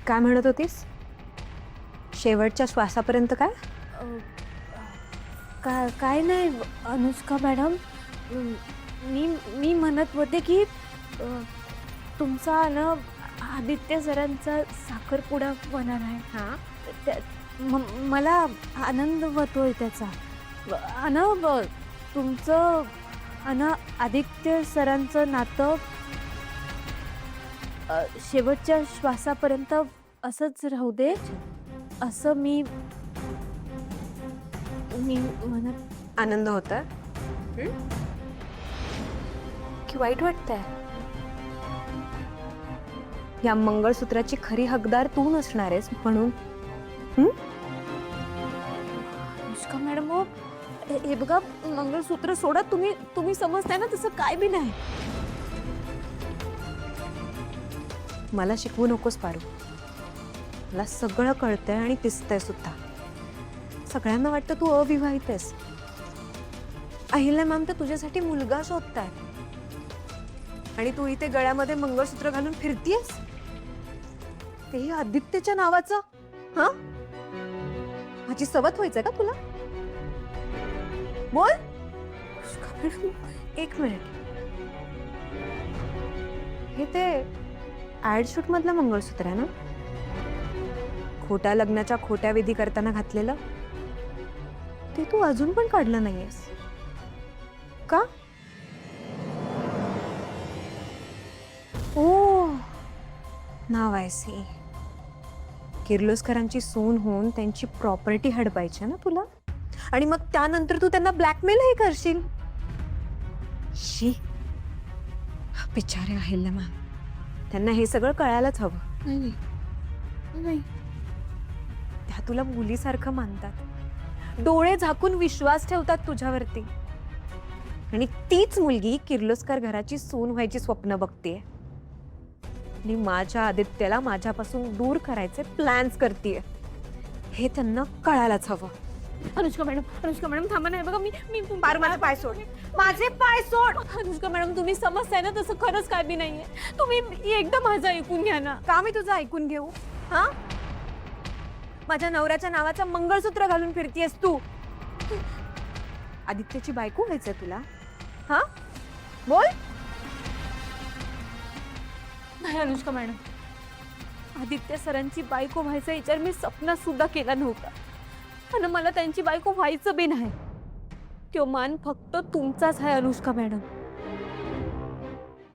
काय म्हणत होतीस? शेवटच्या श्वासापर्यंत काय? काय नाही अनुष्का मॅडम. मी मी म्हणत होते की तुमचा ना आदित्य सरांचा साखरपुडा होणार आहे. हां. मला आनंद होतोय त्याचा. तुमचं आदित्य सरांचं नातं शेवटच्या श्वासापर्यंत असंच राहू दे असं मी म्हणत. आनंद होता की वाईट वाटतंय? या मंगळसूत्राची खरी हकदार तू नसणार आहेस म्हणून. अनुष्का मॅडम हे बघा, मंगळसूत्र सोडा. तुम्ही समजताय ना, तसं काय बी नाही. मला शिकवू नकोस पारू. मला सगळं कळतंय आणि दिसतंय सुद्धा. सगळ्यांना वाटतं तू अविवाहित आहेस. अहिल्या मॅम तर तुझ्यासाठी मुलगा शोधतायत आणि तू इथे गळ्यामध्ये मंगळसूत्र घालून फिरतीयस, तेही आदित्यच्या नावाचं. हा, माझी सवत व्हायचंय का तुला? बोल. एक मिनिट. हे ते ऍड शूट मधलं मंगळसूत्र आहे ना? खोट्या लग्नाच्या खोट्या विधी करताना घातलेलं ते तू अजून पण काढलं नाहीयेस का? ओ, नाव आय सी. किर्लोस्करांची सून होऊन त्यांची प्रॉपर्टी हडपायची ना तुला, आणि मग त्यानंतर तू त्यांना ब्लॅकमेलही करशील. शी, बिचारे अहिल्या मॅम, त्यांना हे सगळं कळायलाच हवं. नाही, त्या तुला मुलीसारखं मानतात, डोळे झाकून विश्वास ठेवतात तुझ्यावरती, आणि तीच मुलगी किर्लोस्कर घराची सून व्हायची स्वप्न बघतेय आणि माझ्या आदित्याला माझ्यापासून दूर करायचे प्लॅन्स करतेय. हे त्यांना कळायलाच हवं. अनुष्का मॅडम थांबा. नाही बघा, मी पार, माझे पाय सोड. माझे पाय सोड. अनुष्का मॅडम, तुम्ही समजताय ना, तसं खरंच काय बी नाहीये. तुम्ही एकदा माझं ऐकून घ्या ना. का मी तुझं ऐकून घेऊ? हा, माझ्या नवऱ्याच्या नावाचं मंगळसूत्र घालून फिरतीयस तू. आदित्यची बायको व्हायचंय तुला? हा, बोल. नाही अनुष्का मॅडम, आदित्य सरांची बायको व्हायचा विचार मी स्वप्नात सुद्धा केला नव्हता, आणि मला त्यांची बायको व्हायचं बी नाही. तो मान फक्त तुमचाच आहे अनुष्का मॅडम.